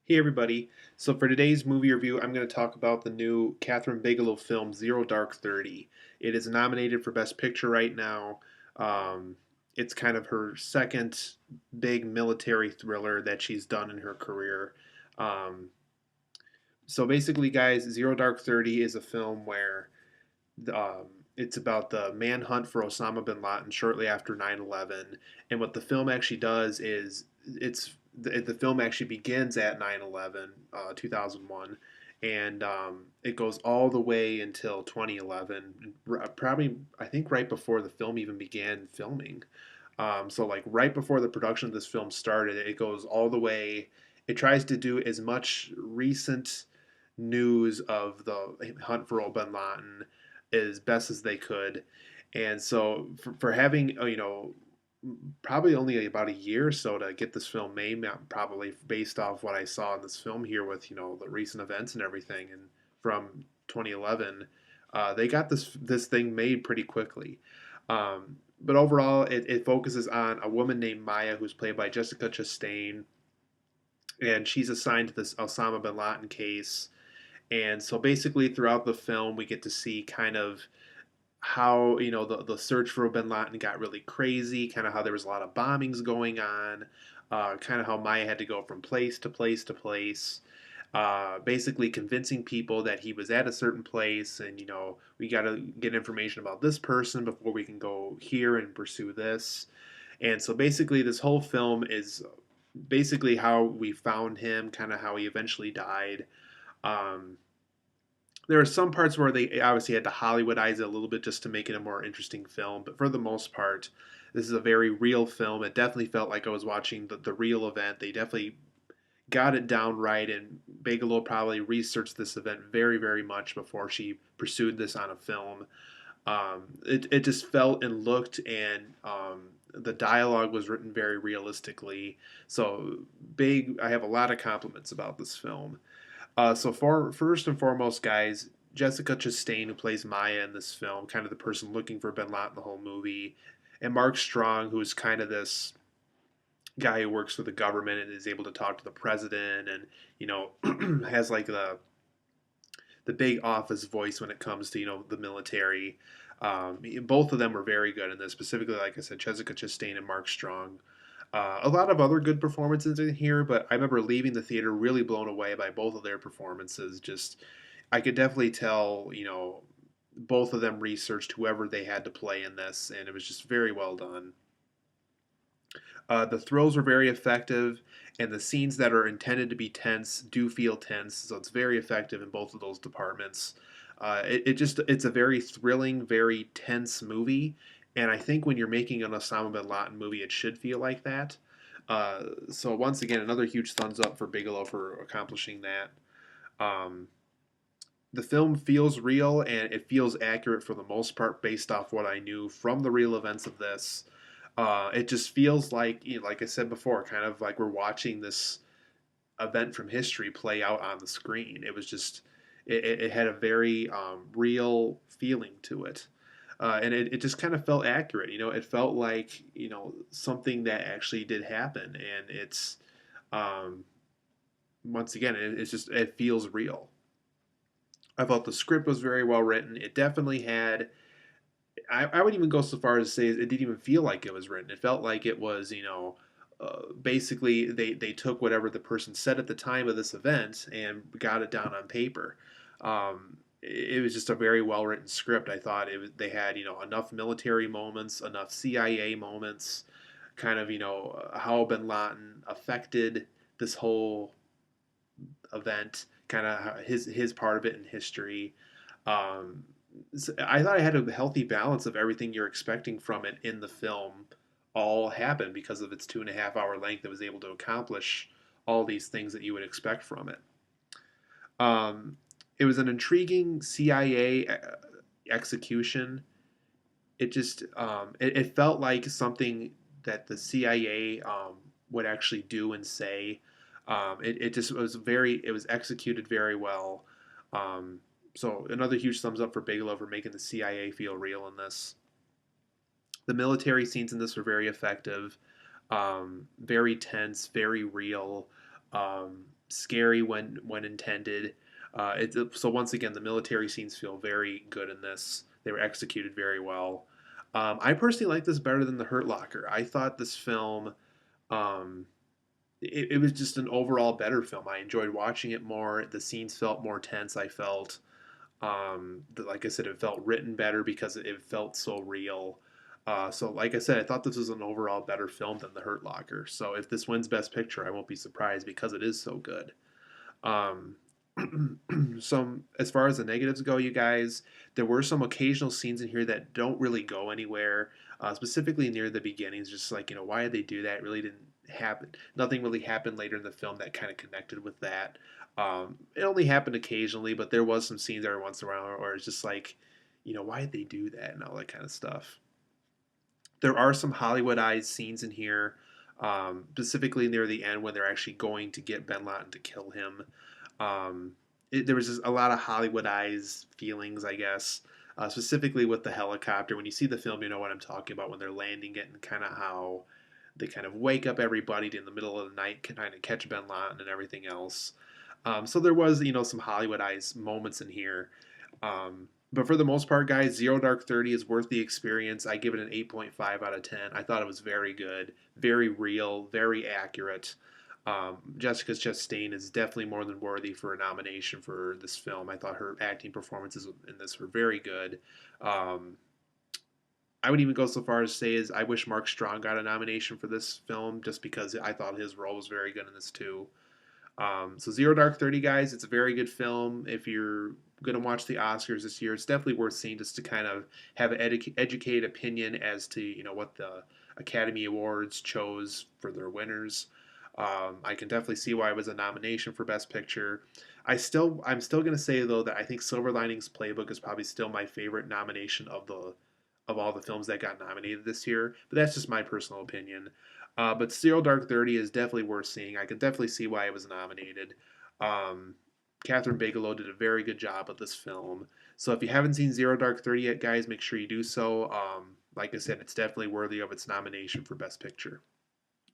Hey everybody. So for today's movie review, I'm going to talk about the new Kathryn Bigelow film Zero Dark 30. It is nominated for Best Picture right now. Um, it's kind of her second big military thriller that she's done in her career. Um, so basically, guys, Zero Dark 30 is a film where um, it's about the manhunt for Osama bin Laden shortly after 9/11. And what the film actually does is the film actually begins at 9/11, 2001, and it goes all the way until 2011, probably I think right before the film even began filming. So like right before the production of this film started, it goes all the way. It tries to do as much recent news of the hunt for Bin Laden as best as they could. And so for having probably only about a year or so to get this film made, probably based off what I saw in this film here with the recent events and everything, and from 2011, they got this thing made pretty quickly. But overall, it focuses on a woman named Maya, who's played by Jessica Chastain, and she's assigned to this Osama bin Laden case. And so basically, throughout the film, we get to see kind of how the search for Bin Laden got really crazy, kind of how there was a lot of bombings going on, kind of how Maya had to go from place to place to place, basically convincing people that he was at a certain place, and we got to get information about this person before we can go here and pursue this. And so basically, this whole film is basically how we found him, kind of how he eventually died. Um, there are some parts where they obviously had to Hollywoodize it a little bit just to make it a more interesting film, but for the most part, this is a very real film. It definitely felt like I was watching the real event. They definitely got it down right, and Bigelow probably researched this event very, very much before she pursued this on a film. It just felt and looked, and the dialogue was written very realistically. So, I have a lot of compliments about this film. So for first and foremost, guys, Jessica Chastain, who plays Maya in this film, kind of the person looking for Bin Laden the whole movie, and Mark Strong, who is kind of this guy who works for the government and is able to talk to the president, and has like the big office voice when it comes to the military. Both of them were very good in this. Specifically, like I said, Jessica Chastain and Mark Strong. A lot of other good performances in here, but I remember leaving the theater really blown away by both of their performances. Just, I could definitely tell, both of them researched whoever they had to play in this, and it was just very well done. The thrills are very effective, and the scenes that are intended to be tense do feel tense, so it's very effective in both of those departments. It's a very thrilling, very tense movie, and I think when you're making an Osama bin Laden movie, it should feel like that. So once again, another huge thumbs up for Bigelow for accomplishing that. Um, the film feels real and it feels accurate for the most part based off what I knew from the real events of this. It just feels like, like I said before, kind of like we're watching this event from history play out on the screen. It was just, it had a very real feeling to it. And it just kind of felt accurate. It felt like, something that actually did happen. And um, once again, it feels real. I thought the script was very well written. It definitely had. I would even go so far as to say it didn't even feel like it was written. It felt like it was, basically they took whatever the person said at the time of this event and got it down on paper. It was just a very well written script. I thought they had enough military moments, enough CIA moments, kind of how Bin Laden affected this whole event, kind of his part of it in history. Um, I thought I had a healthy balance of everything you're expecting from it in the film all happened because of its 2.5 hour length. It was able to accomplish all these things that you would expect from it. Um, it was an intriguing CIA execution. It felt like something that the CIA would actually do and say. It just it was executed very well. Um, so another huge thumbs up for Bigelow for making the CIA feel real in this. The military scenes in this were very effective, very tense, very real. scary when intended. So once again, the military scenes feel very good in this. They were executed very well. I personally like this better than The Hurt Locker. I thought this film, um, it was just an overall better film. I enjoyed watching it more. The scenes felt more tense. I felt, like I said, it felt written better because it felt so real. So, like I said, I thought this was an overall better film than The Hurt Locker. So, if this wins Best Picture, I won't be surprised because it is so good. Um, some as far as the negatives go, you guys, there were some occasional scenes in here that don't really go anywhere. Specifically near the beginnings, just like why did they do that? It really didn't happen. Nothing really happened later in the film that kind of connected with that. It only happened occasionally, but there was some scenes every once in a while where it's just like, why did they do that and all that kind of stuff. There are some Hollywoodized scenes in here, specifically near the end when they're actually going to get Bin Laden to kill him. There was just a lot of Hollywoodized feelings, I guess, specifically with the helicopter. When you see the film, you know what I'm talking about when they're landing it and kind of how they kind of wake up everybody in the middle of the night, kind of catch Bin Laden and everything else. So there was, some Hollywoodized moments in here. But for the most part, guys, Zero Dark 30 is worth the experience. I give it an 8.5 out of 10. I thought it was very good, very real, very accurate. Jessica Chastain is definitely more than worthy for a nomination for this film. I thought her acting performances in this were very good. Um, I would even go so far as to say is I wish Mark Strong got a nomination for this film just because I thought his role was very good in this too. So Zero Dark 30, guys, it's a very good film. If you're going to watch the Oscars this year, it's definitely worth seeing just to kind of have an educated opinion as to what the Academy Awards chose for their winners. I can definitely see why it was a nomination for Best Picture. I'm still going to say though that I think Silver Linings Playbook is probably still my favorite nomination of all the films that got nominated this year. But that's just my personal opinion. But Zero Dark 30 is definitely worth seeing. I can definitely see why it was nominated. Um, Kathryn Bigelow did a very good job with this film. So if you haven't seen Zero Dark 30 yet, guys, make sure you do so. Like I said, it's definitely worthy of its nomination for Best Picture.